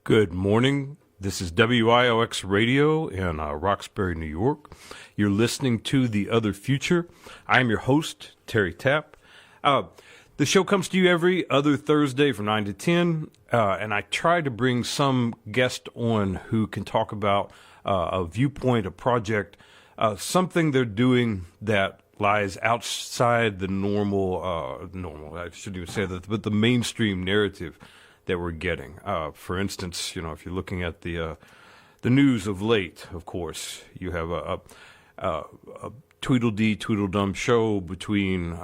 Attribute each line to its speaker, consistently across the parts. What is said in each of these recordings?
Speaker 1: Good morning. This is WIOX Radio in Roxbury, New York. You're listening to The Other Future. I am your host, Terry Tapp. The show comes to you every other Thursday from 9 to 10, and I try to bring some guest on who can talk about a viewpoint, a project, something they're doing that lies outside the normal, I shouldn't even say that, but the mainstream narrative that we're getting. For instance, if you're looking at the news of late, of course, you have a Tweedledee, Tweedledum show between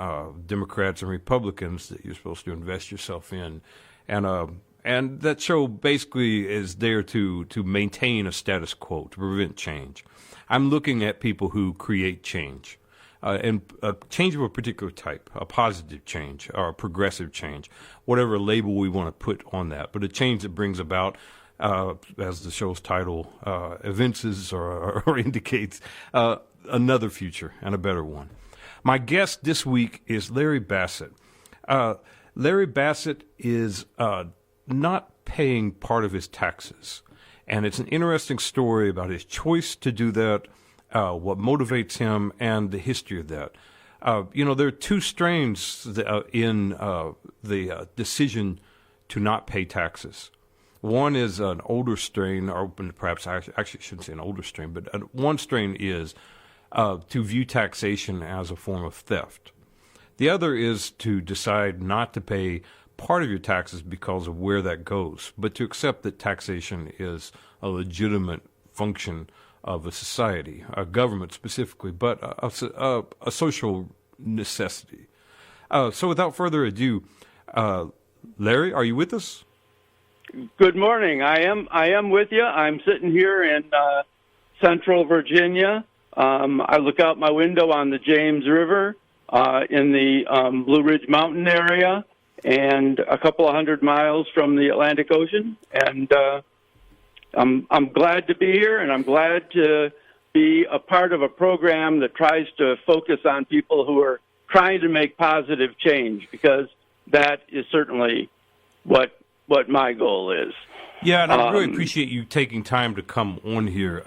Speaker 1: Democrats and Republicans that you're supposed to invest yourself in, and that show basically is there to maintain a status quo, to prevent change. I'm looking at people who create change. And a change of a particular type, a positive change or a progressive change, whatever label we want to put on that, but a change that brings about, as the show's title evinces or indicates, another future and a better one. My guest this week is Larry Bassett. Larry Bassett is not paying part of his taxes, and it's an interesting story about his choice to do that, what motivates him, and the history of that. There are two strains in the decision to not pay taxes. One is an older strain, or perhaps I actually shouldn't say an older strain, but one strain is to view taxation as a form of theft. The other is to decide not to pay part of your taxes because of where that goes, but to accept that taxation is a legitimate function of a society, a government specifically, but a social necessity. So without further ado, Larry, are you with us?
Speaker 2: Good morning. I am with you. I'm sitting here in central Virginia. I look out my window on the James River in the Blue Ridge Mountain area, and a couple of 100 miles from the Atlantic Ocean. And I'm glad to be here, and I'm glad to be a part of a program that tries to focus on people who are trying to make positive change, because that is certainly what my goal is.
Speaker 1: Yeah, and I really appreciate you taking time to come on here.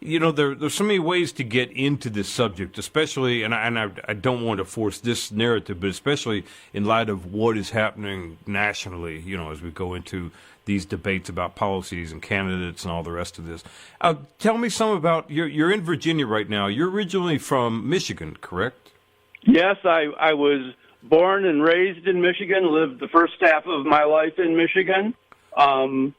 Speaker 1: There's so many ways to get into this subject, especially, and I don't want to force this narrative, but especially in light of what is happening nationally, as we go into these debates about policies and candidates and all the rest of this. Tell me some about, you're in Virginia right now. You're originally from Michigan, correct?
Speaker 2: Yes, I was born and raised in Michigan, lived the first half of my life in Michigan, and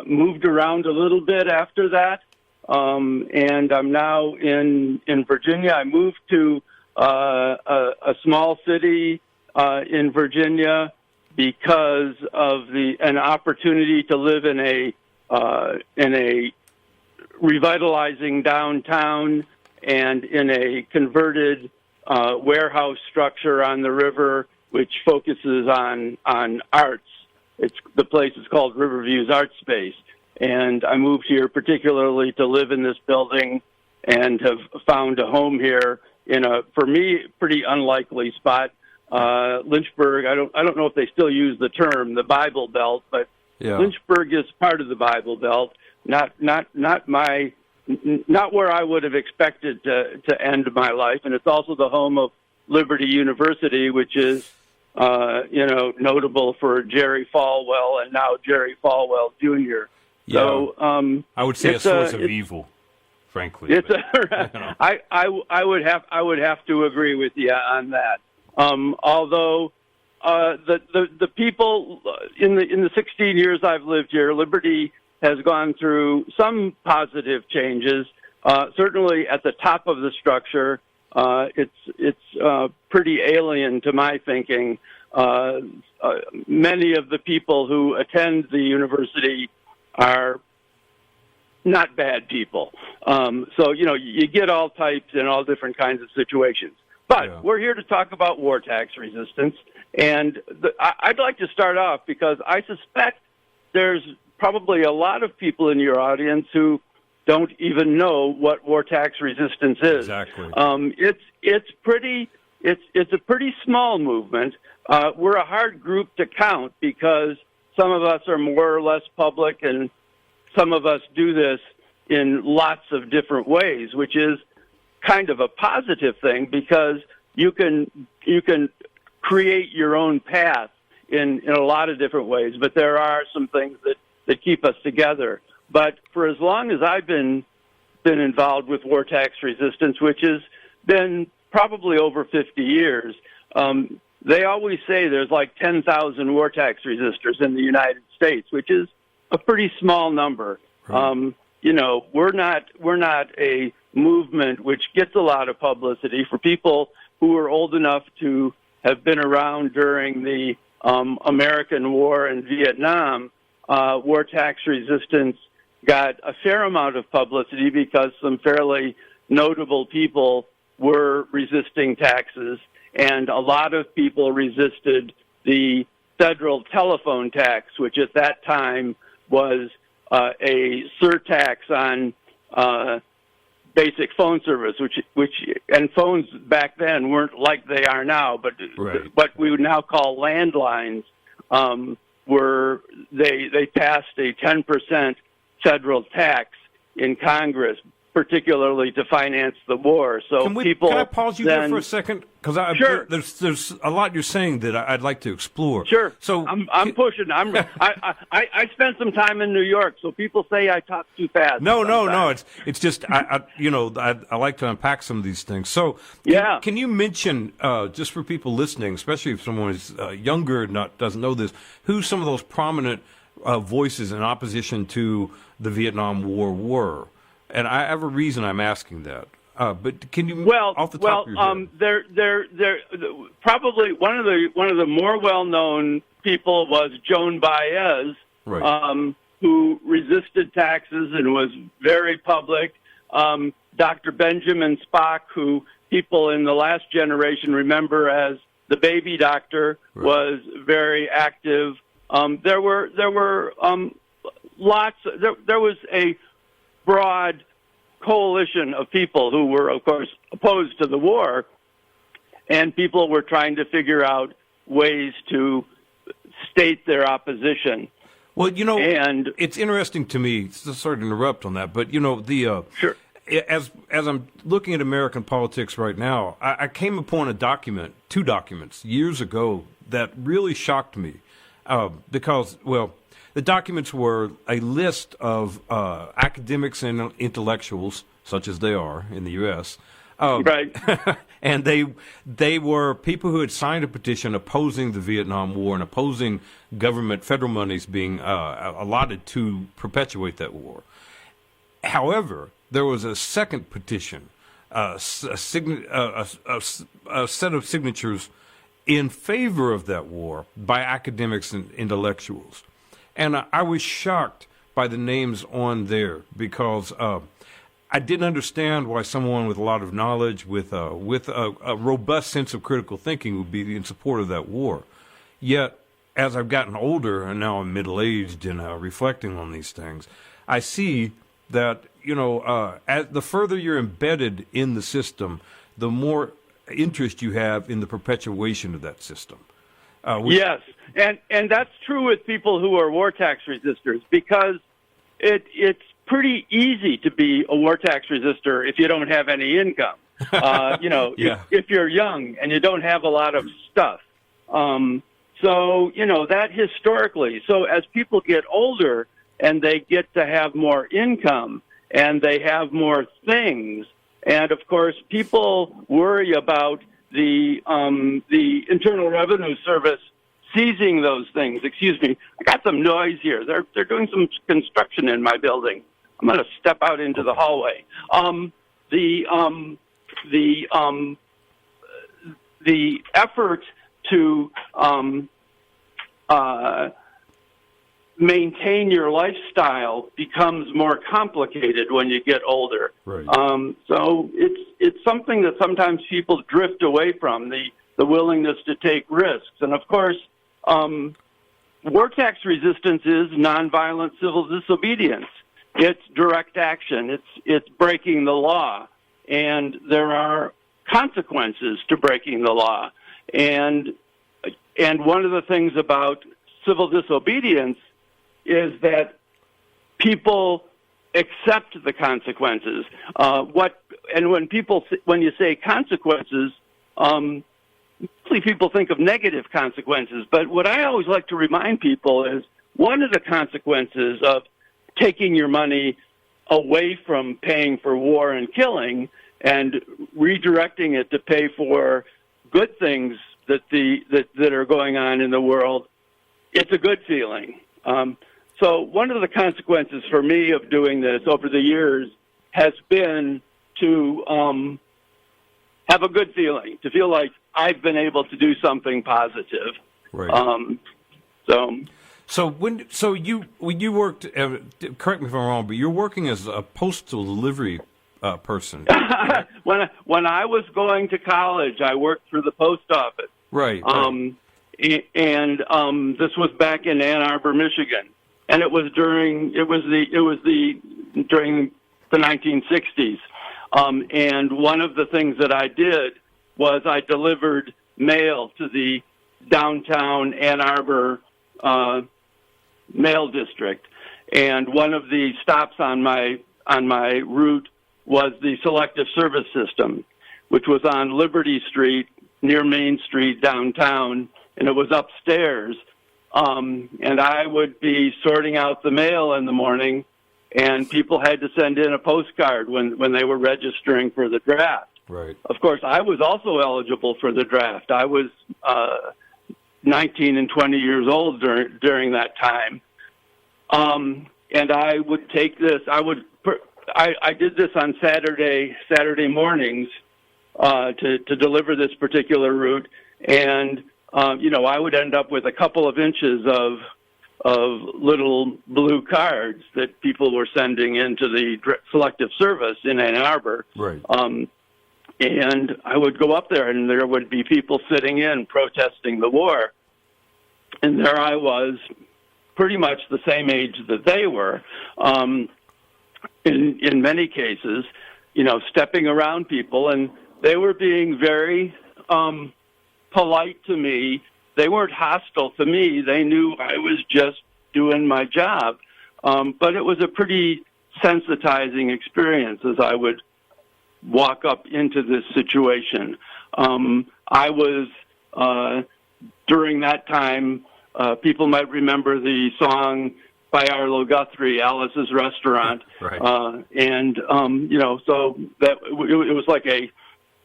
Speaker 2: moved around a little bit after that. And I'm now in Virginia. I moved to a small city in Virginia because of an opportunity to live in a revitalizing downtown and in a converted warehouse structure on the river, which focuses on arts. The place is called Riverview's Art Space. And I moved here particularly to live in this building and have found a home here in a, for me, pretty unlikely spot. Lynchburg, I don't know if they still use the term, the Bible Belt, but yeah. Lynchburg is part of the Bible Belt, not where I would have expected to end my life. And it's also the home of Liberty University, which is notable for Jerry Falwell and now Jerry Falwell Jr.
Speaker 1: Yeah.
Speaker 2: So
Speaker 1: I would say a source of evil, frankly.
Speaker 2: I would have to agree with you on that. Although the people in the 16 years I've lived here, Liberty has gone through some positive changes. Certainly at the top of the structure, it's pretty alien to my thinking. Many of the people who attend the university are not bad people. So, you get all types and all different kinds of situations. But We're here to talk about war tax resistance. And I'd like to start off because I suspect there's probably a lot of people in your audience who don't even know what war tax resistance is.
Speaker 1: Exactly.
Speaker 2: It's a pretty small movement. We're a hard group to count because some of us are more or less public, and some of us do this in lots of different ways, which is kind of a positive thing because you can create your own path in a lot of different ways. But there are some things that keep us together. But for as long as I've been involved with war tax resistance, which has been probably over 50 years, they always say there's like 10,000 war tax resistors in the United States, which is a pretty small number. Right. We're not a movement which gets a lot of publicity. For people who are old enough to have been around during the American War and Vietnam, war tax resistance got a fair amount of publicity because some fairly notable people were resisting taxes, and a lot of people resisted the federal telephone tax, which at that time was a surtax on basic phone service, which and phones back then weren't like they are now, but right. What we would now call landlines were they passed a 10% federal tax in Congress, particularly to finance the war. So
Speaker 1: can I pause you there for a second? Because
Speaker 2: sure.
Speaker 1: There's a lot you're saying that I'd like to explore.
Speaker 2: Sure.
Speaker 1: So
Speaker 2: I'm pushing. I spent some time in New York, so people say I talk too fast.
Speaker 1: No. It's just I like to unpack some of these things. So can you mention just for people listening, especially if someone is younger and doesn't know this, who some of those prominent voices in opposition to the Vietnam War were? And I have a reason I'm asking that. But can you off the top of your head?
Speaker 2: They're probably one of the more well-known people was Joan Baez,
Speaker 1: right.
Speaker 2: Who resisted taxes and was very public. Dr. Benjamin Spock, who people in the last generation remember as the baby doctor, right. was very active. There were lots. There was a broad coalition of people who were, of course, opposed to the war, and people were trying to figure out ways to state their opposition.
Speaker 1: Well, and it's interesting to me. Sorry to interrupt on that, but
Speaker 2: sure.
Speaker 1: As I'm looking at American politics right now, I came upon two documents years ago that really shocked me because, well, the documents were a list of academics and intellectuals, such as they are in the U.S.,
Speaker 2: right.
Speaker 1: And they were people who had signed a petition opposing the Vietnam War and opposing government federal monies being allotted to perpetuate that war. However, there was a second petition, a set of signatures in favor of that war by academics and intellectuals. And I was shocked by the names on there because I didn't understand why someone with a lot of knowledge, with a robust sense of critical thinking, would be in support of that war. Yet, as I've gotten older, and now I'm middle-aged and reflecting on these things, I see that, as the further you're embedded in the system, the more interest you have in the perpetuation of that system.
Speaker 2: Yes, and that's true with people who are war tax resistors, because it's pretty easy to be a war tax resistor if you don't have any income. If you're young and you don't have a lot of stuff. So that historically. So as people get older and they get to have more income and they have more things, and of course people worry about the Internal Revenue Service seizing those things. Excuse me, I got some noise here. They're doing some construction in my building. I'm going to step out into the hallway. The effort to maintain your lifestyle becomes more complicated when you get older.
Speaker 1: Right.
Speaker 2: So it's something that sometimes people drift away from, the willingness to take risks. And of course, war tax resistance is nonviolent civil disobedience. It's direct action. It's breaking the law, and there are consequences to breaking the law. And one of the things about civil disobedience is that people accept the consequences. When you say consequences, mostly people think of negative consequences. But what I always like to remind people is one of the consequences of taking your money away from paying for war and killing and redirecting it to pay for good things that are going on in the world, it's a good feeling. So one of the consequences for me of doing this over the years has been to have a good feeling, to feel like I've been able to do something positive.
Speaker 1: Right. So when you worked, correct me if I'm wrong, but you're working as a postal delivery person.
Speaker 2: When I was going to college, I worked for the post office.
Speaker 1: Right.
Speaker 2: And this was back in Ann Arbor, Michigan, and it was during the 1960s. And one of the things that I did was I delivered mail to the downtown Ann Arbor mail district, and one of the stops on my route was the Selective Service System, which was on Liberty Street near Main Street downtown, and it was upstairs. And I would be sorting out the mail in the morning, and people had to send in a postcard when they were registering for the draft.
Speaker 1: Right.
Speaker 2: Of course, I was also eligible for the draft. I was 19 and 20 years old during that time. And I would take this. I did this on Saturday mornings to deliver this particular route, and I would end up with a couple of inches of little blue cards that people were sending into the Selective Service in Ann Arbor.
Speaker 1: Right.
Speaker 2: And I would go up there, and there would be people sitting in protesting the war. And there I was, pretty much the same age that they were, in many cases, stepping around people. And they were being very polite to me. They weren't hostile to me. They knew I was just doing my job. But it was a pretty sensitizing experience as I would walk up into this situation. I was, during that time, people might remember the song by Arlo Guthrie, Alice's Restaurant.
Speaker 1: Right.
Speaker 2: So that it was like a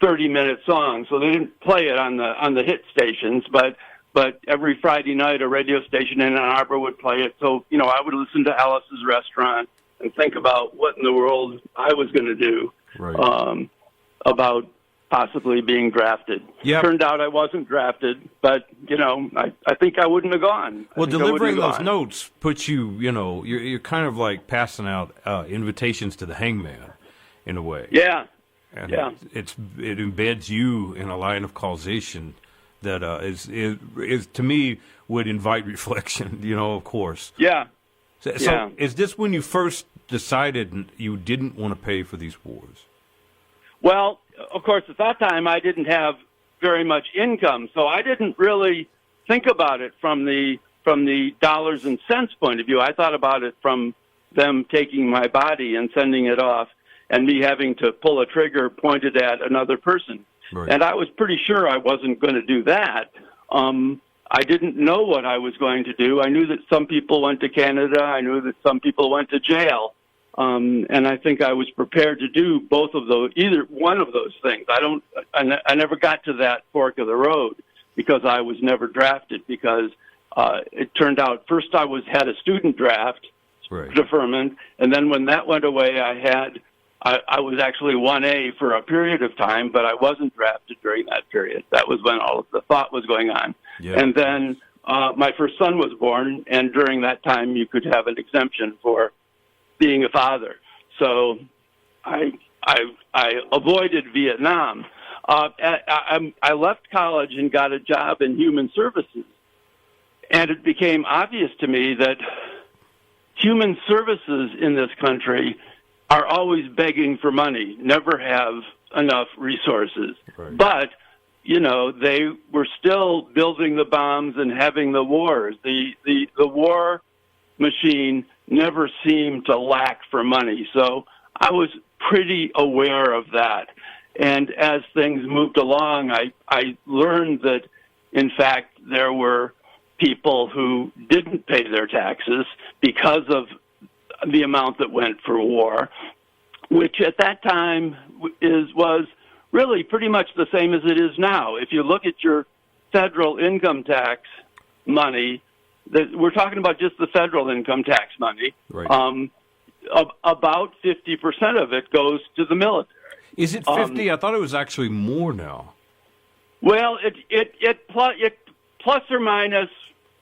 Speaker 2: 30-minute song. So they didn't play it on the hit stations, but every Friday night a radio station in Ann Arbor would play it. So, I would listen to Alice's Restaurant and think about what in the world I was going to do.
Speaker 1: Right.
Speaker 2: About possibly being drafted.
Speaker 1: Yep.
Speaker 2: Turned out I wasn't drafted, but, I think I wouldn't have gone.
Speaker 1: Well, delivering those notes puts you, you're kind of like passing out invitations to the hangman in a way.
Speaker 2: Yeah.
Speaker 1: And
Speaker 2: yeah.
Speaker 1: it embeds you in a line of causation that is to me would invite reflection, of course.
Speaker 2: Yeah.
Speaker 1: So is this when you first decided you didn't want to pay for these wars?
Speaker 2: Well, of course, at that time I didn't have very much income, so I didn't really think about it from the dollars and cents point of view. I thought about it from them taking my body and sending it off, and me having to pull a trigger pointed at another person.
Speaker 1: Right.
Speaker 2: And I was pretty sure I wasn't going to do that. I didn't know what I was going to do. I knew that some people went to Canada. I knew that some people went to jail. And I think I was prepared to do both of those, either one of those things. I never got to that fork of the road because I was never drafted, because it turned out first I had a student draft deferment, and then when that went away, I was actually 1A for a period of time, but I wasn't drafted during that period. That was when all of the thought was going on.
Speaker 1: Yeah.
Speaker 2: And then my first son was born, and during that time you could have an exemption for being a father. So I avoided Vietnam. I left college and got a job in human services, and it became obvious to me that human services in this country are always begging for money, never have enough resources.
Speaker 1: Right.
Speaker 2: But they were still building the bombs and having the wars. The war machine never seemed to lack for money. So I was pretty aware of that. And as things moved along, I learned that, in fact, there were people who didn't pay their taxes because of the amount that went for war, which at that time was really pretty much the same as it is now. If you look at your federal income tax money, we're talking about just the federal income tax money.
Speaker 1: Right.
Speaker 2: About 50% of it goes to the military.
Speaker 1: Is it 50? I thought it was actually more now.
Speaker 2: Well, it plus or minus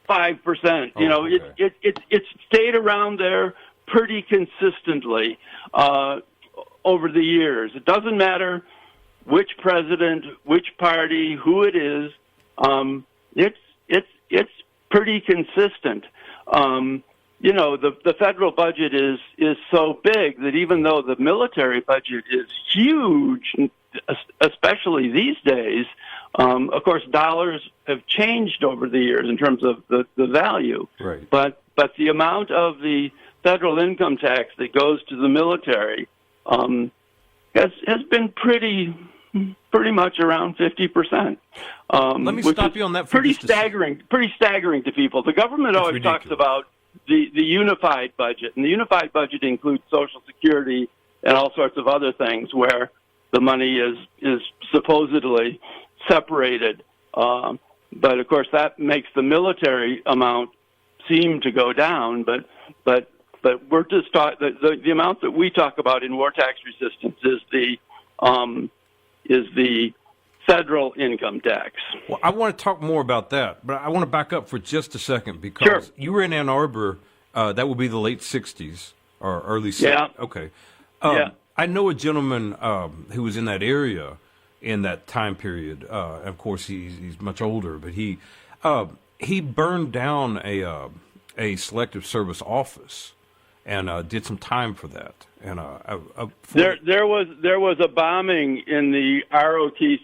Speaker 2: 5%.
Speaker 1: Okay.
Speaker 2: It stayed around there pretty consistently over the years. It doesn't matter which president, which party, who it is. It's pretty consistent. The federal budget is so big that even though the military budget is huge, especially these days, of course, dollars have changed over the years in terms of the value.
Speaker 1: Right.
Speaker 2: But the amount of the federal income tax that goes to the military has been pretty much around 50%.
Speaker 1: Let me stop you on that.
Speaker 2: Pretty staggering to people. The government always
Speaker 1: ridiculous.
Speaker 2: talks about the unified budget, and the unified budget includes Social Security and all sorts of other things where the money is supposedly separated. But of course, that makes the military amount seem to go down. But we're just the amount that we talk about in war tax resistance is the federal income tax.
Speaker 1: Well, I want to talk more about that, but I want to back up for just a second because
Speaker 2: Sure.
Speaker 1: You were in Ann Arbor. That would be the late 60s or early 70s.
Speaker 2: Yeah.
Speaker 1: Okay.
Speaker 2: Yeah.
Speaker 1: I know a gentleman who was in that area in that time period. Of course, he's much older, but he burned down a selective service office and did some time for that. And
Speaker 2: there was a bombing in the ROTC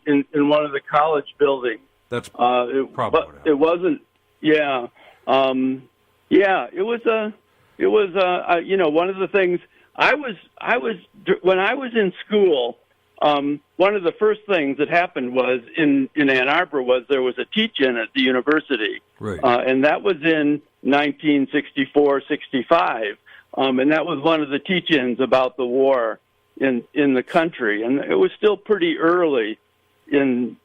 Speaker 2: in one of the college buildings.
Speaker 1: That's probably what happened.
Speaker 2: It wasn't. Yeah, It was one of the things I was when I was in school. One of the first things that happened was in Ann Arbor was there was a teach-in at the university,
Speaker 1: right.
Speaker 2: And that was in 1964-65. And that was one of the teach-ins about the war in the country, and it was still pretty early in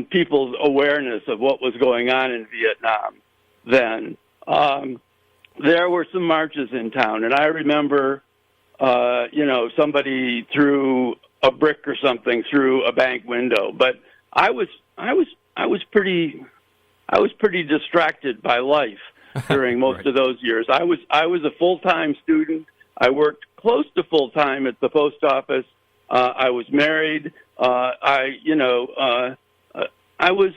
Speaker 2: people's awareness of what was going on in Vietnam then. There were some marches in town, and I remember, somebody threw a brick or something through a bank window. But I was pretty distracted by life during most
Speaker 1: right.
Speaker 2: of those years. I was a full-time student. I worked close to full-time at the post office. I was married. I was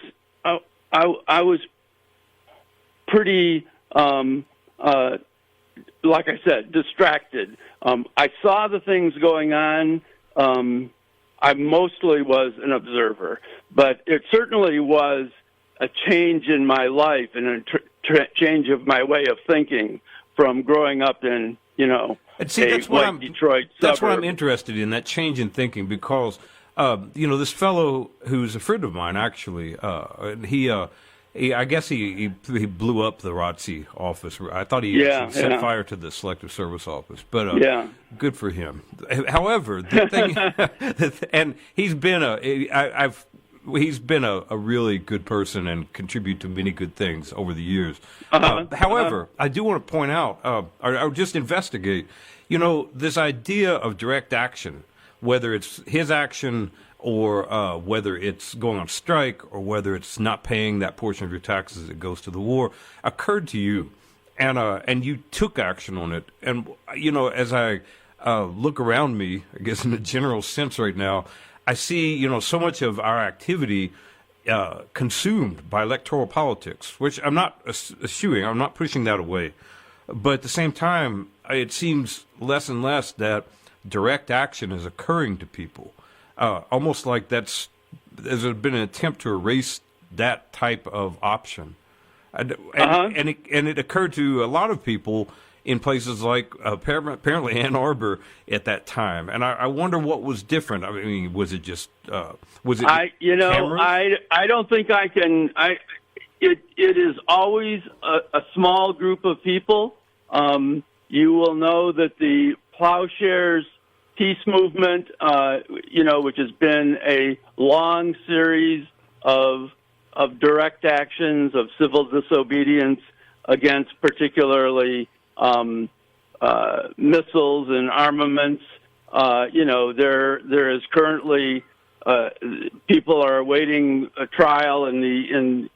Speaker 2: pretty, like I said, distracted. I saw the things going on. I mostly was an observer, but it certainly was a change in my life and a change of my way of thinking from growing up in,
Speaker 1: Detroit suburb. That's what I'm interested in, that change in thinking, because, this fellow who's a friend of mine, actually, I guess he blew up the ROTC office. I thought he set fire to the Selective Service office, but good for him. However, the thing, and he's been a really good person and contribute to many good things over the years. However, I do want to point out, or just investigate, this idea of direct action, whether it's his action or whether it's going on strike or whether it's not paying that portion of your taxes that goes to the war, occurred to you, and you took action on it. And, as I look around me, I guess in a general sense right now, I see, so much of our activity consumed by electoral politics, which I'm not eschewing. I'm not pushing that away. But at the same time, it seems less and less that direct action is occurring to people. Almost like that's there's been an attempt to erase that type of option. And it occurred to a lot of people in places like apparently Ann Arbor at that time. And I wonder what was different. I mean, was it just was it? Cameras?
Speaker 2: I don't think I can. It is always a small group of people. You will know that the Plowshares peace movement, which has been a long series of direct actions of civil disobedience against particularly missiles and armaments. There is currently people are awaiting a trial in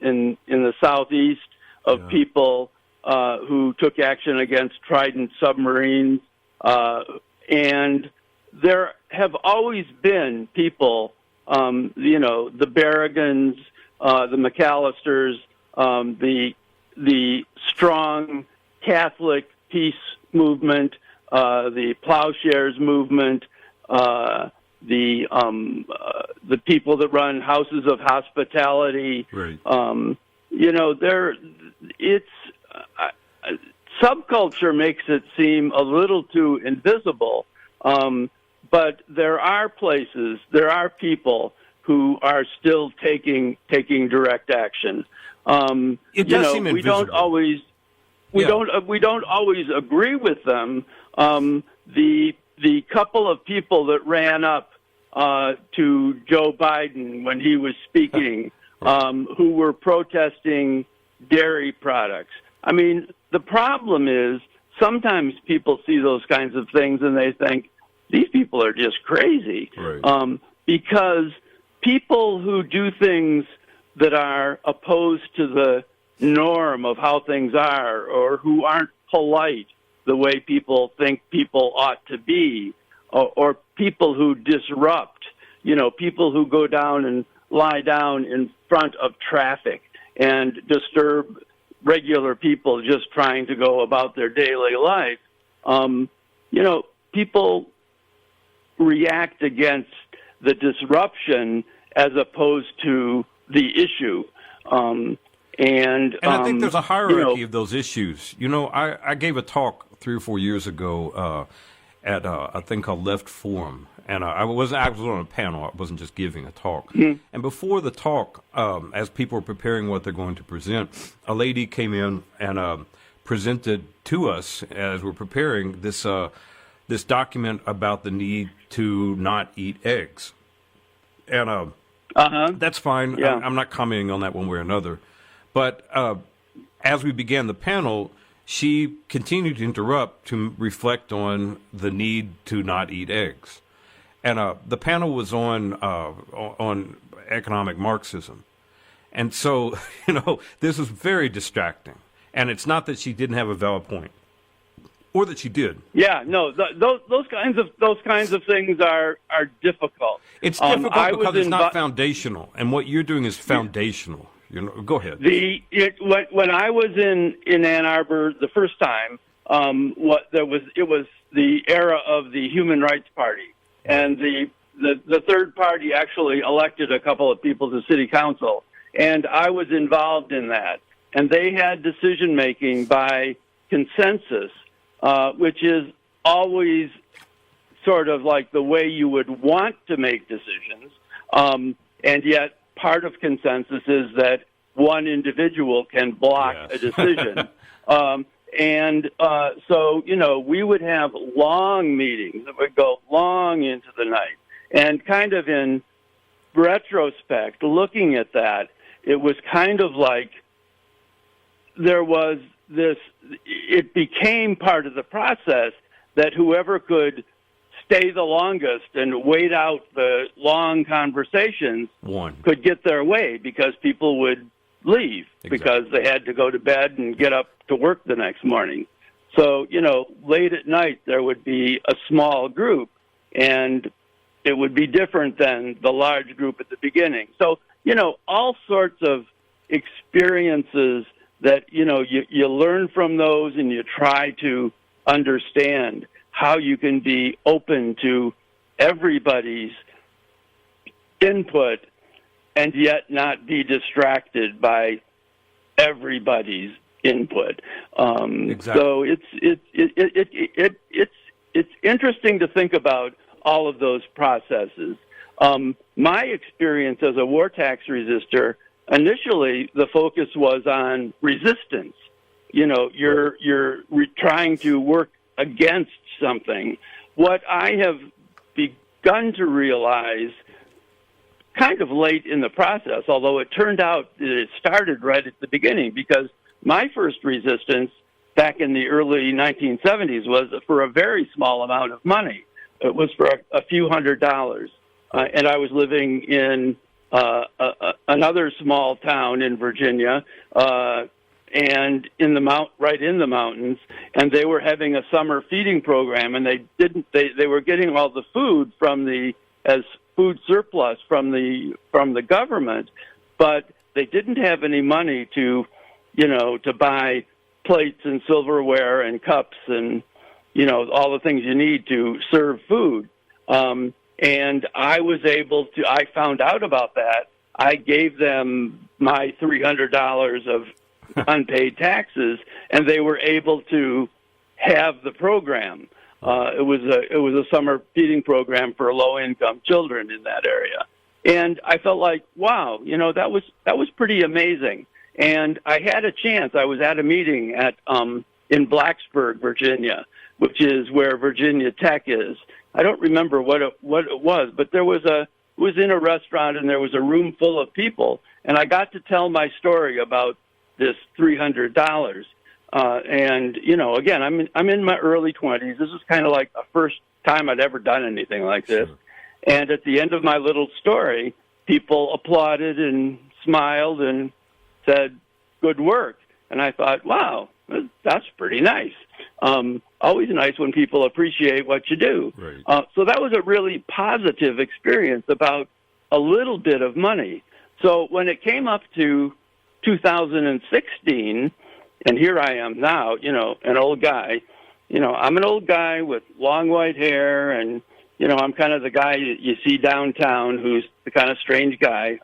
Speaker 2: the southeast of people who took action against Trident submarines, and there have always been people, the Berrigans, the McAllisters, the strong Catholic peace movement, the Plowshares movement, the people that run houses of hospitality.
Speaker 1: Right.
Speaker 2: Subculture makes it seem a little too invisible, but there are places, there are people who are still taking direct action.
Speaker 1: It does seem invisible.
Speaker 2: We don't always agree with them. The couple of people that ran up to Joe Biden when he was speaking, who were protesting dairy products. I mean, the problem is sometimes people see those kinds of things and they think these people are just crazy,
Speaker 1: right.
Speaker 2: Because people who do things that are opposed to the norm of how things are, or who aren't polite the way people think people ought to be, or people who disrupt, people who go down and lie down in front of traffic and disturb regular people just trying to go about their daily life. People react against the disruption as opposed to the issue. And
Speaker 1: I think there's a hierarchy of those issues. I gave a talk 3 or 4 years ago at a thing called Left Forum, and I was on a panel. I wasn't just giving a talk. Mm-hmm. And before the talk, as people were preparing what they're going to present, a lady came in and presented to us as we're preparing this document about the need to not eat eggs. And that's fine.
Speaker 2: Yeah.
Speaker 1: I'm not commenting on that one way or another. But as we began the panel, she continued to interrupt to reflect on the need to not eat eggs. And the panel was on economic Marxism. And so, this was very distracting. And it's not that she didn't have a valid point, or that she did.
Speaker 2: Yeah, no, those kinds of things are difficult.
Speaker 1: It's difficult because it's not foundational, and what you're doing is foundational. Go ahead.
Speaker 2: When I was in Ann Arbor the first time, it was the era of the Human Rights Party, and the third party actually elected a couple of people to city council, and I was involved in that, and they had decision making by consensus, which is always sort of like the way you would want to make decisions, and yet part of consensus is that one individual can block a decision. So, we would have long meetings that would go long into the night. And kind of in retrospect, looking at that, it was kind of like there was it became part of the process that whoever could stay the longest and wait out the long conversations could get their way, because people would leave because they had to go to bed and get up to work the next morning. So, late at night there would be a small group, and it would be different than the large group at the beginning. So, all sorts of experiences that, you learn from those, and you try to understand how you can be open to everybody's input and yet not be distracted by everybody's input.
Speaker 1: Exactly.
Speaker 2: So it's interesting to think about all of those processes. My experience as a war tax resistor, initially the focus was on resistance. You're trying to work against something. What I have begun to realize kind of late in the process, although it turned out that it started right at the beginning, because my first resistance back in the early 1970s was for a very small amount of money. It was for a few $100s. And I was living in another small town in Virginia, and right in the mountains, and they were having a summer feeding program, and they were getting all the food as food surplus from the government, but they didn't have any money to buy plates and silverware and cups and all the things you need to serve food. And I found out about that. I gave them my $300 of unpaid taxes, and they were able to have the program. It was a summer feeding program for low-income children in that area, and I felt like, wow, that was pretty amazing. And I had a chance. I was at a meeting in Blacksburg, Virginia, which is where Virginia Tech is. I don't remember what it was, but it was in a restaurant, and there was a room full of people, and I got to tell my story about this $300. And again, I'm in my early 20s. This is kind of like the first time I'd ever done anything like this. Sure. And at the end of my little story, people applauded and smiled and said, "Good work." And I thought, wow, that's pretty nice. Always nice when people appreciate what you do.
Speaker 1: Right.
Speaker 2: So that was a really positive experience about a little bit of money. So when it came up to 2016, and here I am now, an old guy. I'm an old guy with long white hair, and, I'm kind of the guy you see downtown who's the kind of strange guy.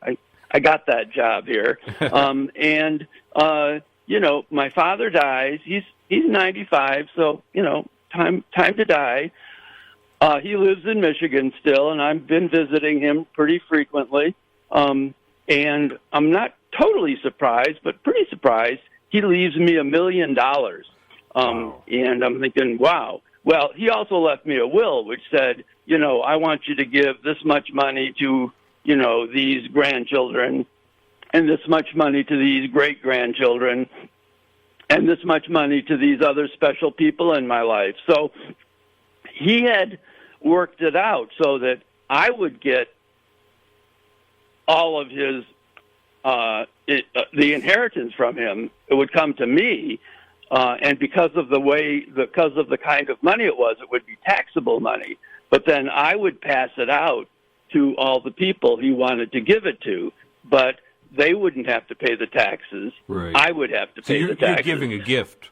Speaker 2: I got that job here. And my father dies. He's 95, so, time to die. He lives in Michigan still, and I've been visiting him pretty frequently. And I'm not totally surprised, but pretty surprised. He leaves me $1 million.
Speaker 1: Wow.
Speaker 2: And I'm thinking, wow. Well, he also left me a will, which said, I want you to give this much money to, these grandchildren, and this much money to these great-grandchildren, and this much money to these other special people in my life. So he had worked it out so that I would get all of his the inheritance from him. It would come to me, and because of the kind of money it would be taxable money. But then I would pass it out to all the people he wanted to give it to, but they wouldn't have to pay the taxes.
Speaker 1: Right.
Speaker 2: I would have to pay the taxes.
Speaker 1: You're giving a gift.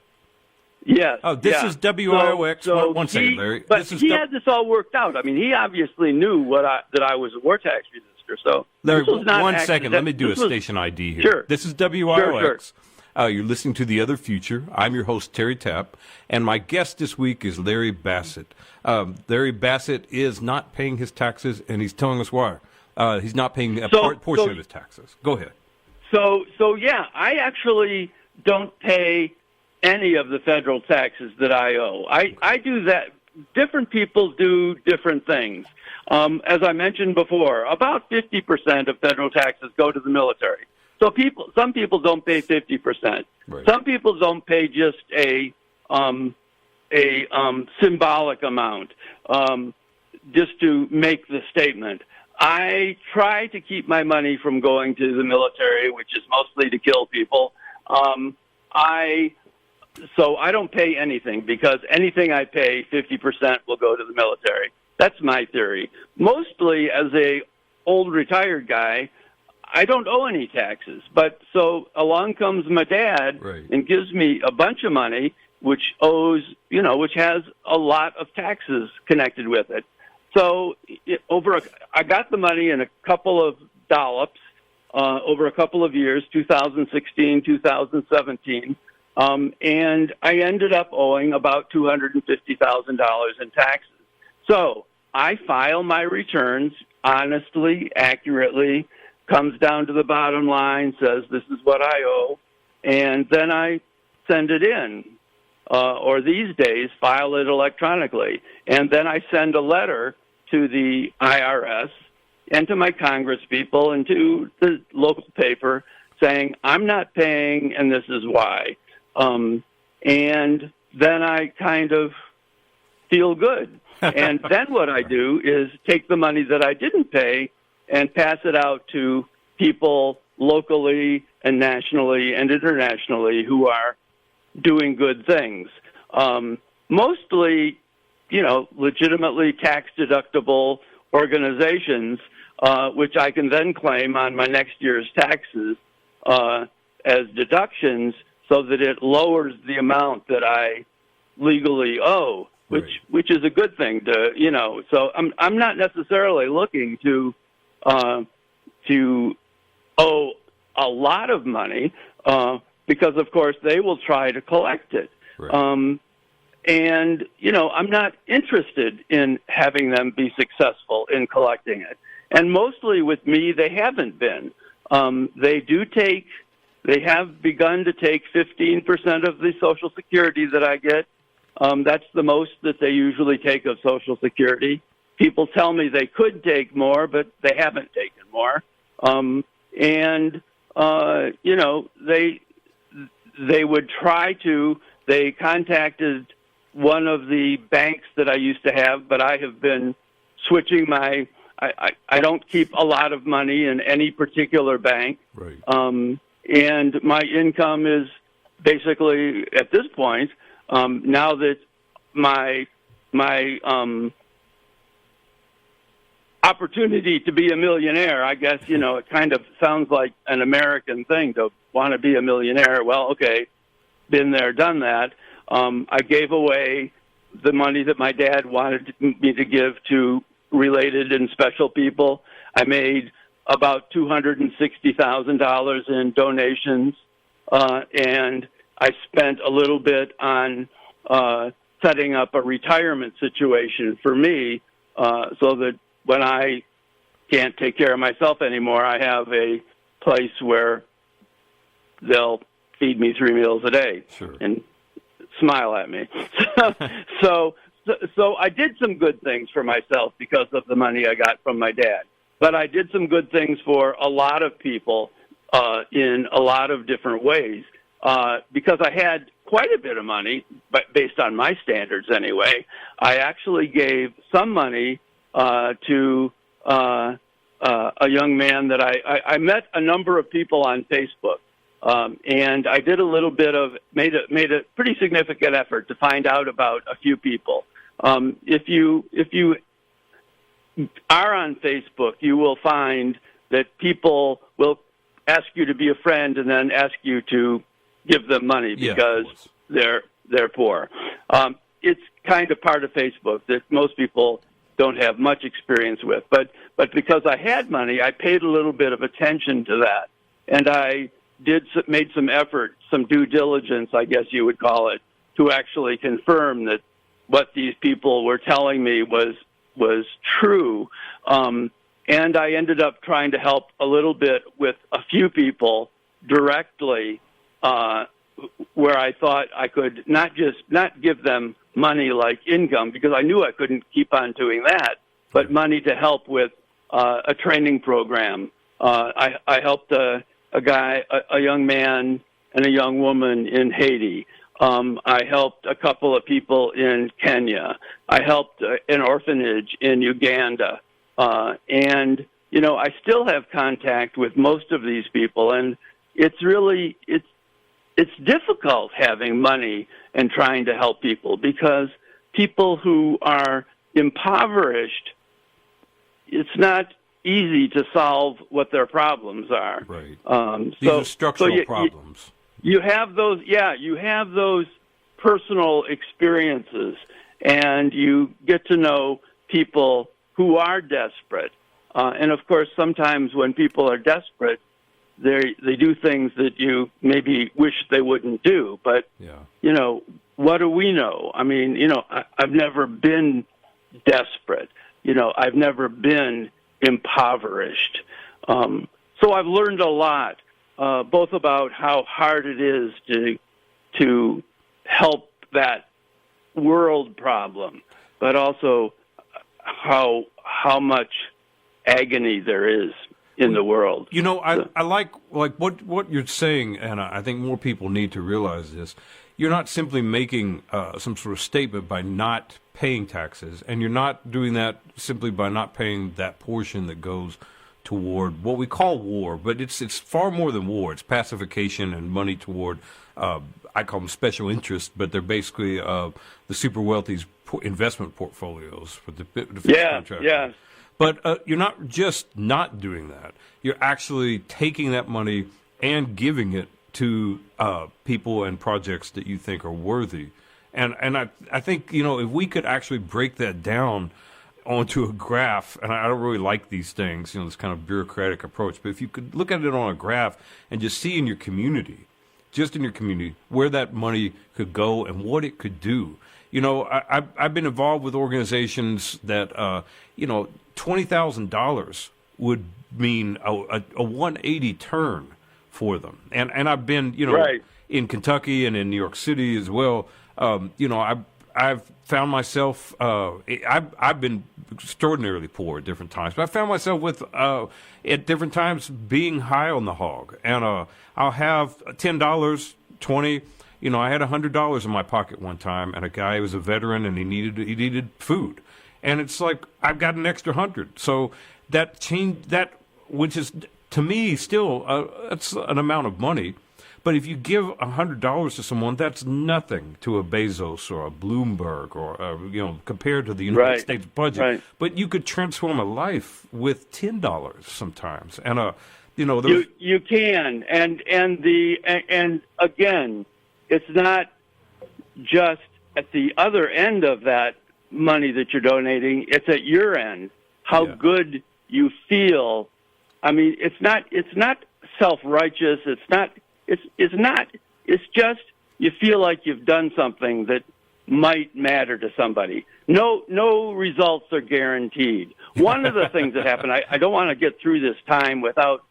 Speaker 2: Yes.
Speaker 1: Oh, this is WIOX.
Speaker 2: So
Speaker 1: one second, Larry.
Speaker 2: But he had this all worked out. I mean, he obviously knew that I was a war tax resistor. So,
Speaker 1: Larry, 1 second. Let me do a station ID here.
Speaker 2: Sure.
Speaker 1: This is WIOX.
Speaker 2: Sure.
Speaker 1: You're listening to The Other Future. I'm your host, Terry Tapp, and my guest this week is Larry Bassett. Larry Bassett is not paying his taxes, and he's telling us why. He's not paying a portion of his taxes. Go ahead.
Speaker 2: So yeah, I actually don't pay any of the federal taxes that I owe. I do that. Different people do different things. As I mentioned before, about 50% of federal taxes go to the military. So some people don't pay 50%.
Speaker 1: Right.
Speaker 2: Some people don't pay just a symbolic amount, just to make the statement. I try to keep my money from going to the military, which is mostly to kill people. So I don't pay anything, because anything I pay, 50% will go to the military. That's my theory. Mostly as a old retired guy, I don't owe any taxes. But so along comes my dad
Speaker 1: Right.
Speaker 2: and gives me a bunch of money, which has a lot of taxes connected with it. So I got the money in a couple of dollops, over a couple of years, 2016, 2017, and I ended up owing about $250,000 in taxes. So I file my returns honestly, accurately, comes down to the bottom line, says this is what I owe, and then I send it in. Or these days, file it electronically. And then I send a letter to the IRS and to my congresspeople and to the local paper saying, I'm not paying and this is why. And then I kind of feel good. And then what I do is take the money that I didn't pay and pass it out to people locally and nationally and internationally who are doing good things. Mostly, legitimately tax-deductible organizations, which I can then claim on my next year's taxes as deductions so that it lowers the amount that I legally owe, which is a good thing to, So I'm not necessarily looking to owe a lot of money because, of course, they will try to collect it. Right. And, I'm not interested in having them be successful in collecting it. And mostly with me, they haven't been. They have begun to take 15% of the Social Security that I get. That's the most that they usually take of Social Security. People tell me they could take more, but they haven't taken more. They would try to. They contacted one of the banks that I used to have, but I have been switching my. I don't keep a lot of money in any particular bank.
Speaker 1: Right.
Speaker 2: And my income is basically at this point now that my opportunity to be a millionaire, I guess, it kind of sounds like an American thing to want to be a millionaire. Well, okay, been there, done that. I gave away the money that my dad wanted me to give to related and special people. I made about $260,000 in donations, and I spent a little bit on setting up a retirement situation for me so that when I can't take care of myself anymore, I have a place where they'll feed me 3 meals a day.
Speaker 1: Sure.
Speaker 2: And smile at me. So I did some good things for myself because of the money I got from my dad. But I did some good things for a lot of people in a lot of different ways because I had quite a bit of money, but based on my standards anyway. I actually gave some money to a young man that I met a number of people on Facebook. And I did a little bit of made a pretty significant effort to find out about a few people. If you are on Facebook, you will find that people will ask you to be a friend and then ask you to give them money because they're poor. It's kind of part of Facebook that most people don't have much experience with. But because I had money, I paid a little bit of attention to that, and I made some effort, some due diligence, I guess you would call it, to actually confirm that what these people were telling me was true. And I ended up trying to help a little bit with a few people directly, where I thought I could not give them money like income, because I knew I couldn't keep on doing that, but money to help with a training program. I helped a young man and a young woman in Haiti. I helped a couple of people in Kenya. I helped an orphanage in Uganda. And, I still have contact with most of these people. And it's difficult having money and trying to help people, because people who are impoverished, it's not easy to solve what their problems are.
Speaker 1: Right. These are structural problems.
Speaker 2: You have those personal experiences, and you get to know people who are desperate. And of course, sometimes when people are desperate, they do things that you maybe wish they wouldn't do. But what do we know? I mean, I've never been desperate. I've never been impoverished. So I've learned a lot, both about how hard it is to help that world problem, but also how much agony there is in the world.
Speaker 1: I like what you're saying, and I think more people need to realize this. You're not simply making some sort of statement by not paying taxes, and you're not doing that simply by not paying that portion that goes toward what we call war, but it's far more than war. It's pacification and money toward, I call them special interests, but they're basically the super wealthy's investment portfolios for the defense contractors.
Speaker 2: Yeah.
Speaker 1: But you're not just not doing that. You're actually taking that money and giving it to people and projects that you think are worthy. And I think, if we could actually break that down onto a graph, and I don't really like these things, this kind of bureaucratic approach, but if you could look at it on a graph and just see in your community, where that money could go and what it could do. I've been involved with organizations that, $20,000 would mean a 180 turn for them. And I've been,
Speaker 2: right.
Speaker 1: in Kentucky and in New York City as well. I've found myself, I've been extraordinarily poor at different times, but I found myself at different times being high on the hog. And I'll have $10, 20. I had $100 in my pocket one time, and a guy was a veteran, and he needed food. And it's like, I've got an extra 100. So that change, which is, to me, still, it's an amount of money. But if you give $100 to someone, that's nothing to a Bezos or a Bloomberg or, compared to the United States budget.
Speaker 2: Right.
Speaker 1: But you could transform a life with $10 sometimes. And,
Speaker 2: you can. And again, it's not just at the other end of that money that you're donating. It's at your end. How good you feel. I mean, it's not self-righteous. It's just you feel like you've done something that might matter to somebody. No results are guaranteed. One of the things that happened, I don't want to get through this time without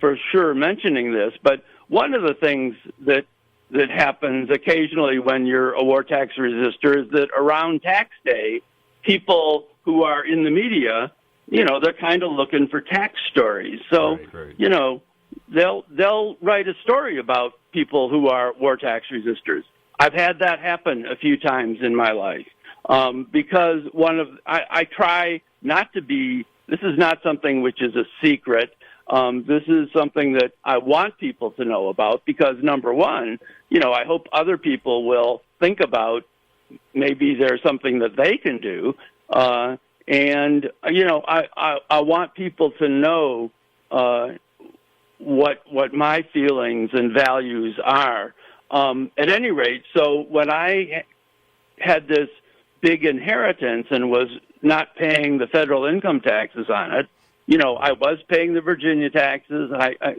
Speaker 2: for sure mentioning this, but one of the things that happens occasionally when you're a war tax resistor is that around tax day, people who are in the media, they're kind of looking for tax stories. So,
Speaker 1: right.
Speaker 2: They'll write a story about people who are war tax resistors. I've had that happen a few times in my life because I try not to be. This is not something which is a secret. This is something that I want people to know about because, number one, I hope other people will think about maybe there's something that they can do. And I want people to know what my feelings and values are. At any rate, so when I had this big inheritance and was not paying the federal income taxes on it, I was paying the Virginia taxes. I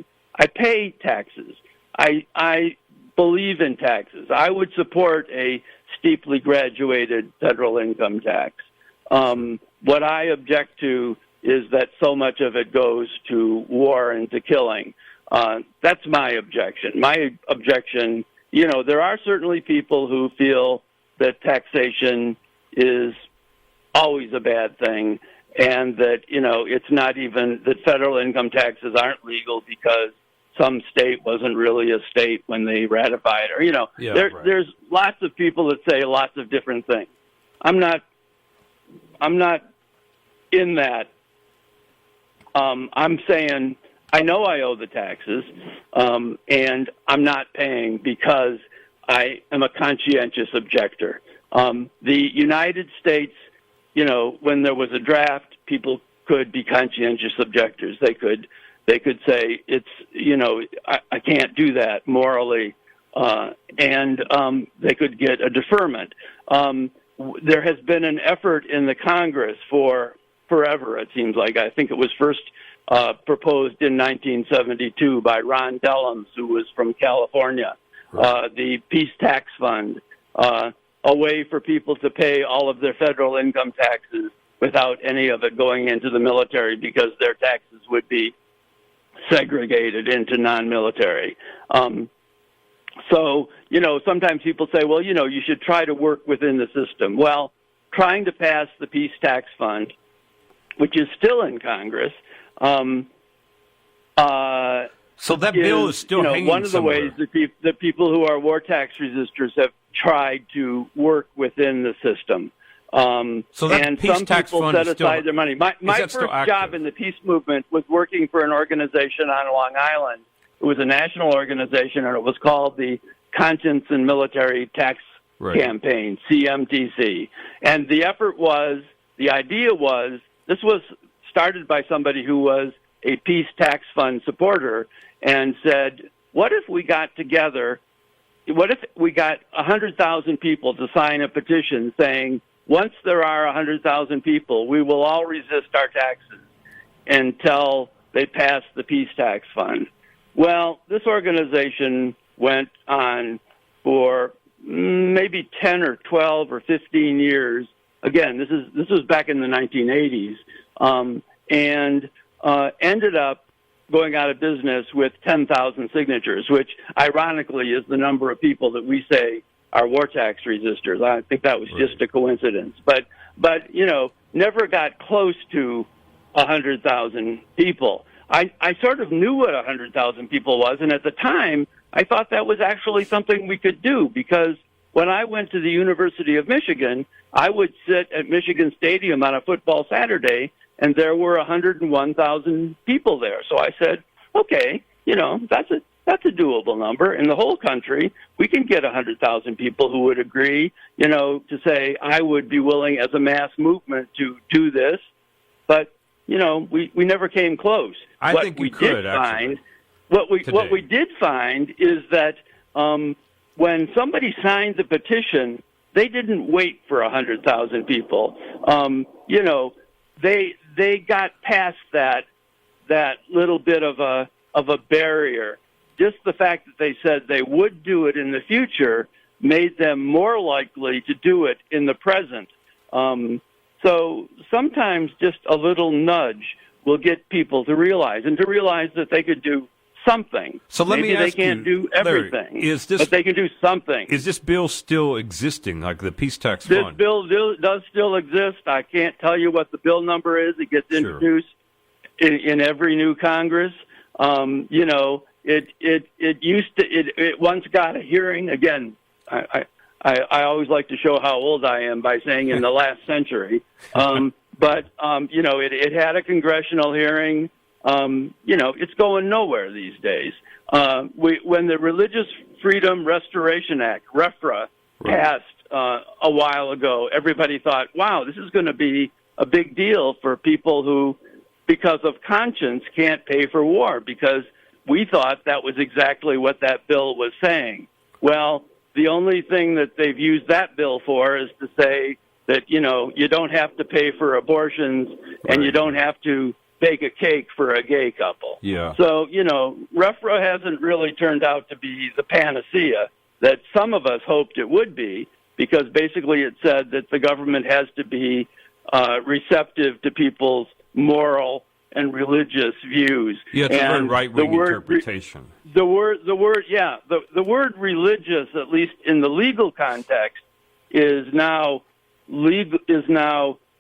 Speaker 2: pay taxes. I believe in taxes. I would support a steeply graduated federal income tax. What I object to is that so much of it goes to war and to killing. That's my objection. My objection, there are certainly people who feel that taxation is always a bad thing and that, it's not even that federal income taxes aren't legal because some state wasn't really a state when they ratified or, there's lots of people that say lots of different things. I'm not in that. I'm saying I know I owe the taxes, and I'm not paying because I am a conscientious objector. The United States, when there was a draft, people could be conscientious objectors. They could say it's, I can't do that morally, and they could get a deferment. There has been an effort in the Congress for forever, it seems like. I think it was first proposed in 1972 by Ron Dellums, who was from California.
Speaker 1: Right.
Speaker 2: The Peace Tax Fund, a way for people to pay all of their federal income taxes without any of it going into the military because their taxes would be segregated into non-military. So, sometimes people say, well, you should try to work within the system. Well, trying to pass the Peace Tax Fund, which is still in Congress,
Speaker 1: so that bill is still hanging
Speaker 2: one of the
Speaker 1: somewhere.
Speaker 2: ways that people who are war tax resistors have tried to work within the system.
Speaker 1: So that
Speaker 2: and
Speaker 1: Peace
Speaker 2: some
Speaker 1: Tax
Speaker 2: people
Speaker 1: Fund
Speaker 2: set
Speaker 1: is still,
Speaker 2: aside their money. My first job in the peace movement was working for an organization on Long Island. It was a national organization, and it was called the Conscience and Military Tax Campaign, CMTC. And the idea was, this was started by somebody who was a Peace Tax Fund supporter and said, what if we got 100,000 people to sign a petition saying, once there are 100,000 people, we will all resist our taxes until they pass the Peace Tax Fund. Well, this organization went on for maybe 10 or 12 or 15 years. Again, this was back in the 1980s, and ended up going out of business with 10,000 signatures, which ironically is the number of people that we say are war tax resistors. I think that was just a coincidence, but never got close to 100,000 people. I sort of knew what 100,000 people was, and at the time, I thought that was actually something we could do, because when I went to the University of Michigan, I would sit at Michigan Stadium on a football Saturday, and there were 101,000 people there. So I said, okay, that's a doable number. In the whole country, we can get 100,000 people who would agree, to say, I would be willing as a mass movement to do this. But, we never came close.
Speaker 1: I think we could, actually.
Speaker 2: What we did find is that when somebody signed the petition, they didn't wait for 100,000 people. They got past that little bit of a barrier. Just the fact that they said they would do it in the future made them more likely to do it in the present. So sometimes just a little nudge will get people to realize that they could do something.
Speaker 1: So let me ask you,
Speaker 2: they can't do everything,
Speaker 1: Larry,
Speaker 2: but they can do something.
Speaker 1: Is this bill still existing, like the Peace Tax
Speaker 2: This
Speaker 1: Fund?
Speaker 2: bill does still exist. I can't tell you what the bill number is. It gets introduced in every new Congress. It once got a hearing. Again, I always like to show how old I am by saying in the last century. But it had a congressional hearing. It's going nowhere these days. When the Religious Freedom Restoration Act, RFRA, passed a while ago, everybody thought, wow, this is going to be a big deal for people who, because of conscience, can't pay for war, because we thought that was exactly what that bill was saying. Well, the only thing that they've used that bill for is to say that, you don't have to pay for abortions and you don't have to bake a cake for a gay couple.
Speaker 1: Yeah.
Speaker 2: So, RFRA hasn't really turned out to be the panacea that some of us hoped it would be, because basically it said that the government has to be receptive to people's moral and religious views.
Speaker 1: Yeah, it's a very right-wing interpretation.
Speaker 2: The word religious, at least in the legal context, is now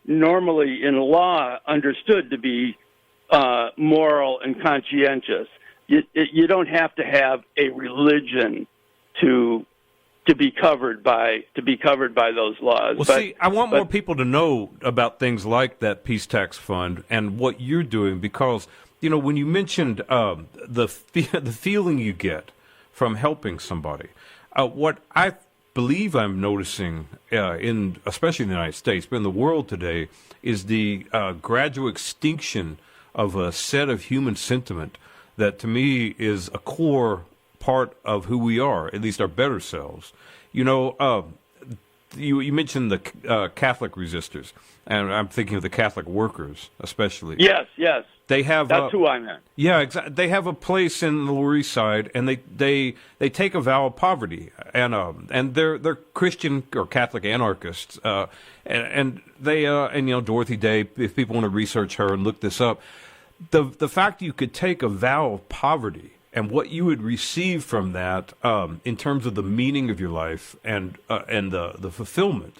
Speaker 2: normally in law understood to be moral and conscientious. You don't have to have a religion to be covered by those laws.
Speaker 1: Well, I want more people to know about things like that Peace Tax Fund and what you're doing, because when you mentioned the feeling you get from helping somebody, what I believe I'm noticing especially in the United States, but in the world today, is the gradual extinction of a set of human sentiment that to me is a core part of who we are, at least our better selves. you mentioned the Catholic resistors, and I'm thinking of the Catholic workers, especially.
Speaker 2: Yes.
Speaker 1: They have
Speaker 2: that's who I meant.
Speaker 1: Yeah, exactly. They have a place in the Lower East Side, and they take a vow of poverty, and they're Christian or Catholic anarchists, and they Dorothy Day. If people want to research her and look this up, the fact you could take a vow of poverty and what you would receive from that in terms of the meaning of your life and the fulfillment,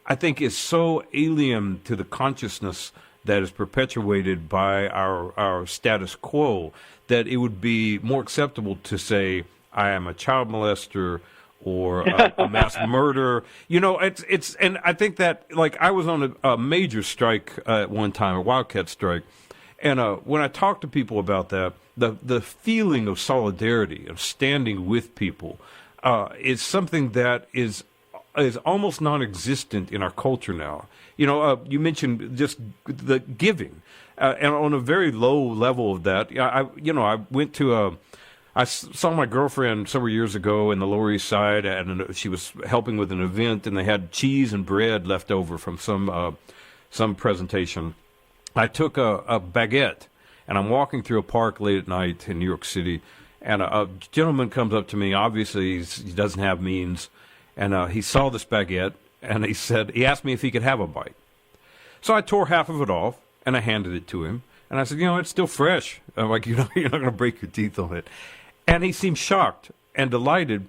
Speaker 1: I think is so alien to the consciousness that is perpetuated by our status quo that it would be more acceptable to say, I am a child molester or a mass murderer. And I think that, like, I was on a major strike at one time, a wildcat strike, and when I talk to people about that, the feeling of solidarity, of standing with people, is something that is almost non-existent in our culture now. You mentioned just the giving, and on a very low level of that, I went to I saw my girlfriend several years ago in the Lower East Side, and she was helping with an event, and they had cheese and bread left over from some presentation. I took a baguette, and I'm walking through a park late at night in New York City, and a gentleman comes up to me. Obviously, he doesn't have means, and he saw this baguette, and he asked me if he could have a bite. So I tore half of it off, and I handed it to him, and I said, it's still fresh. I'm like, you're not going to break your teeth on it. And he seemed shocked and delighted,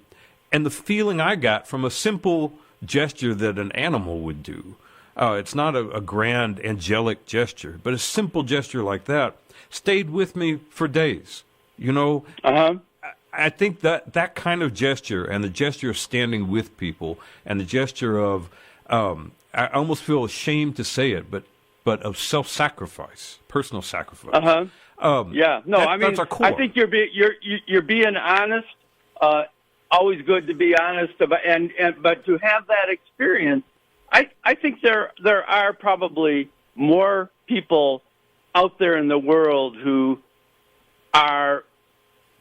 Speaker 1: and the feeling I got from a simple gesture that an animal would do, it's not a grand angelic gesture, but a simple gesture like that stayed with me for days. I think that kind of gesture, and the gesture of standing with people, and the gesture of, I almost feel ashamed to say it, but of self-sacrifice, personal sacrifice.
Speaker 2: Yeah, no, that's our core. I think you're being honest. Always good to be honest about, but to have that experience, I think there are probably more people out there in the world who are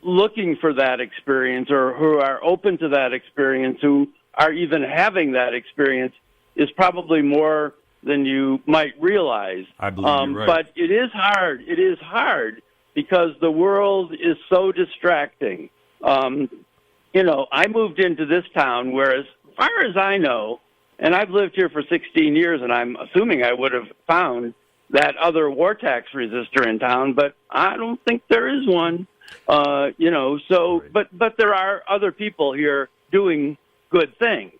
Speaker 2: looking for that experience, or who are open to that experience, who are even having that experience, is probably more than you might realize.
Speaker 1: I believe you're right.
Speaker 2: But it is hard. It is hard because the world is so distracting. I moved into this town where, as far as I know, and I've lived here for 16 years, and I'm assuming I would have found that other war tax resistor in town, but I don't think there is one. But there are other people here doing good things.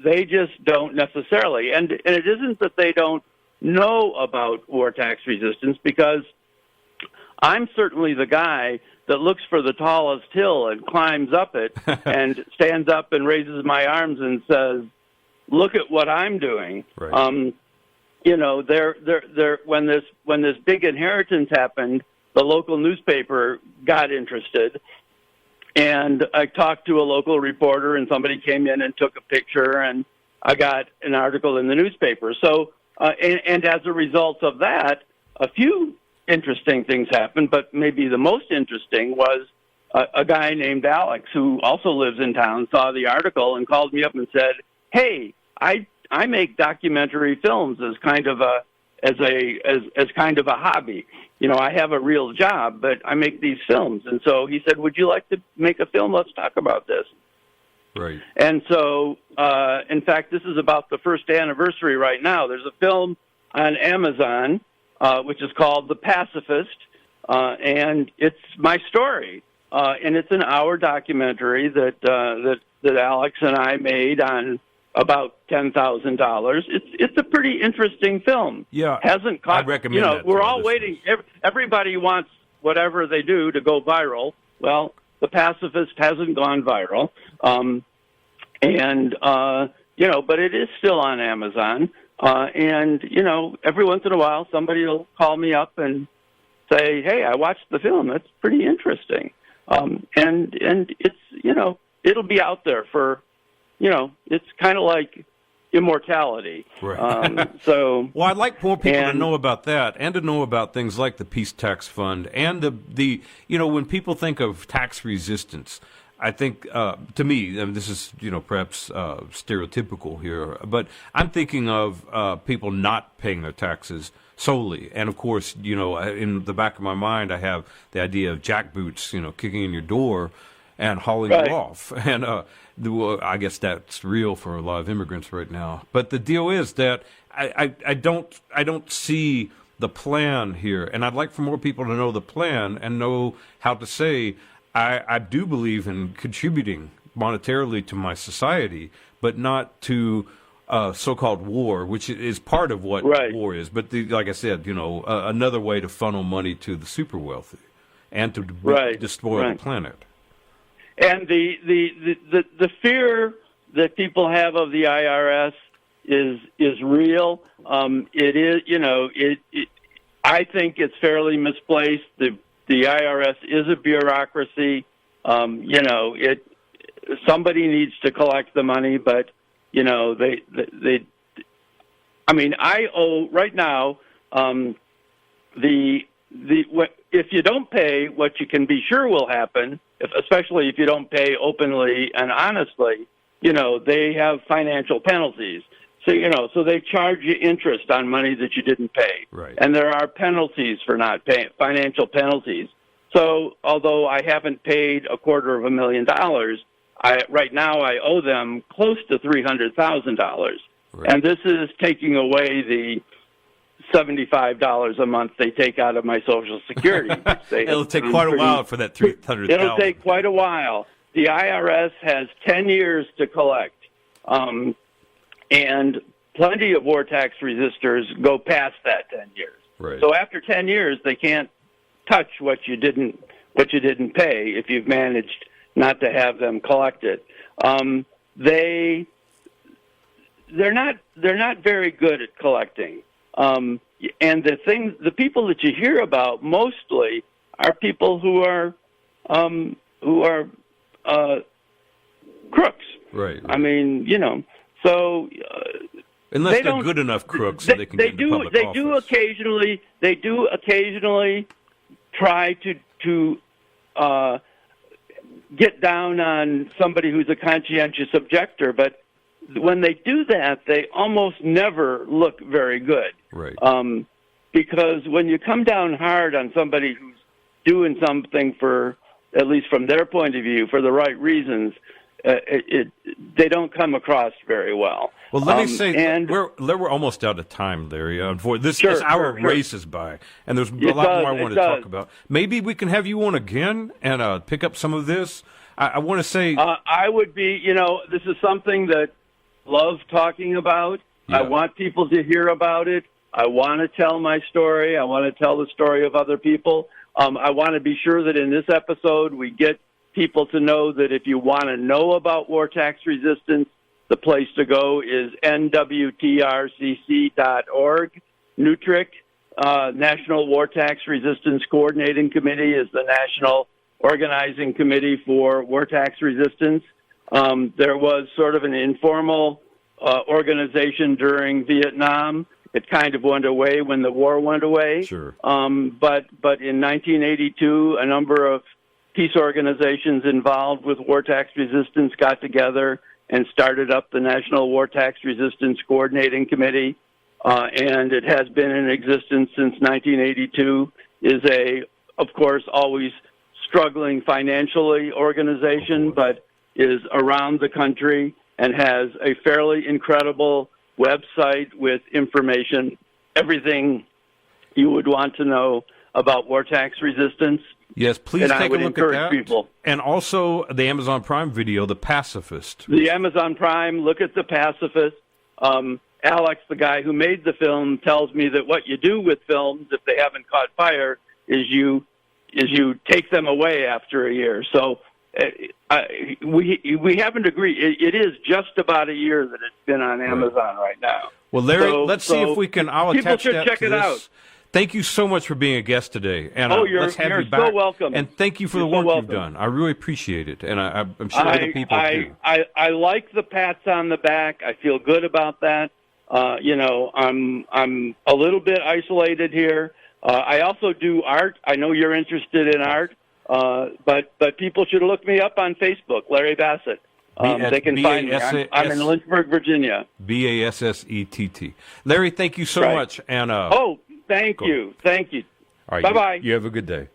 Speaker 2: They just don't necessarily, and it isn't that they don't know about war tax resistance, because I'm certainly the guy that looks for the tallest hill and climbs up it and stands up and raises my arms and says, "Look at what I'm doing."
Speaker 1: Right.
Speaker 2: When this big inheritance happened, the local newspaper got interested. And I talked to a local reporter, and somebody came in and took a picture, and I got an article in the newspaper. So, and as a result of that, a few interesting things happened, but maybe the most interesting was a guy named Alex, who also lives in town, saw the article and called me up and said, "Hey, I make documentary films as kind of a hobby. I have a real job, but I make these films." And so he said, "Would you like to make a film? Let's talk about this."
Speaker 1: Right.
Speaker 2: And so, in fact, this is about the first anniversary right now. There's a film on Amazon, which is called The Pacifist, and it's my story. And it's an hour documentary that Alex and I made on about $10,000. It's a pretty interesting film.
Speaker 1: Yeah,
Speaker 2: hasn't caught.
Speaker 1: I recommend that.
Speaker 2: We're all waiting. Everybody wants whatever they do to go viral. Well, The Pacifist hasn't gone viral, but it is still on Amazon. And every once in a while, somebody will call me up and say, "Hey, I watched the film. It's pretty interesting." And it's it'll be out there for. It's kind of like immortality.
Speaker 1: Right. Well, I'd like more people to know about that, and to know about things like the Peace Tax Fund, and the when people think of tax resistance, I think, to me, I mean, this is, perhaps stereotypical here, but I'm thinking of people not paying their taxes solely. And, of course, in the back of my mind, I have the idea of jackboots, kicking in your door and hauling you off. And I guess that's real for a lot of immigrants right now. But the deal is that I don't see the plan here, and I'd like for more people to know the plan and know how to say, I do believe in contributing monetarily to my society, but not to so-called war, which is part of what war is. But like I said, another way to funnel money to the super wealthy and to destroy the planet.
Speaker 2: And the fear that people have of the IRS is real. It is, I think it's fairly misplaced. The IRS is a bureaucracy. Somebody needs to collect the money, but I owe right now. If you don't pay, what you can be sure will happen, especially if you don't pay openly and honestly, they have financial penalties. So they charge you interest on money that you didn't pay.
Speaker 1: Right.
Speaker 2: And there are penalties for not paying, financial penalties. So although I haven't paid $250,000, right now I owe them close to $300,000.
Speaker 1: Right.
Speaker 2: And this is taking away the $75 a month they take out of my Social Security.
Speaker 1: It'll take quite a while for that $300,000.
Speaker 2: It'll take quite a while. The IRS has 10 years to collect. And plenty of war tax resistors go past that 10 years.
Speaker 1: Right.
Speaker 2: So after 10 years, they can't touch what you didn't pay if you've managed not to have them collected. They're not very good at collecting. And the people that you hear about mostly are people who are crooks.
Speaker 1: Right.
Speaker 2: I mean, so
Speaker 1: unless they're good enough crooks, so they can get into public office. They do occasionally try to get down on somebody who's a conscientious objector, but when they do that, they almost never look very good. Right.
Speaker 2: Because when you come down hard on somebody who's doing something for, at least from their point of view, for the right reasons, they don't come across very well.
Speaker 1: Well, let me say, we're almost out of time, Larry. This hour races by, and there's a lot more I want to talk about. Maybe we can have you on again and pick up some of this. I want to say...
Speaker 2: I would be, this is something that I love talking about. Yeah. I want people to hear about it. I want to tell my story. I want to tell the story of other people. I want to be sure that in this episode we get people to know that if you want to know about war tax resistance, the place to go is nwtrcc.org. NUTRIC, National War Tax Resistance Coordinating Committee, is the national organizing committee for war tax resistance. There was sort of an informal organization during Vietnam. It kind of went away when the war went away.
Speaker 1: Sure.
Speaker 2: But in 1982, a number of peace organizations involved with war tax resistance got together and started up the National War Tax Resistance Coordinating Committee, and it has been in existence since 1982, is of course, always struggling financially organization, but is around the country and has a fairly incredible website with information, everything you would want to know about war tax resistance.
Speaker 1: Yes, please take a look at that.
Speaker 2: People.
Speaker 1: And also the Amazon Prime video, The Pacifist.
Speaker 2: The Amazon Prime, look at The Pacifist. Alex, the guy who made the film, tells me that what you do with films, if they haven't caught fire, is you take them away after a year. So we haven't agreed. It is just about a year that it's been on Amazon right now.
Speaker 1: Well, Larry, let's see if we can. I'll attach
Speaker 2: people should
Speaker 1: that
Speaker 2: check
Speaker 1: to
Speaker 2: it
Speaker 1: this.
Speaker 2: out.
Speaker 1: Thank you so much for being a guest today. And let's have you back.
Speaker 2: You're so welcome.
Speaker 1: And thank you for the work you've done. I really appreciate it, and I'm sure other people do.
Speaker 2: I like the pats on the back. I feel good about that. I'm a little bit isolated here. I also do art. I know you're interested in art. But people should look me up on Facebook, Larry Bassett. They can find me. I'm in Lynchburg, Virginia.
Speaker 1: Bassett. Larry, thank you so much. And
Speaker 2: thank you.
Speaker 1: All right,
Speaker 2: Bye-bye.
Speaker 1: You have a good day.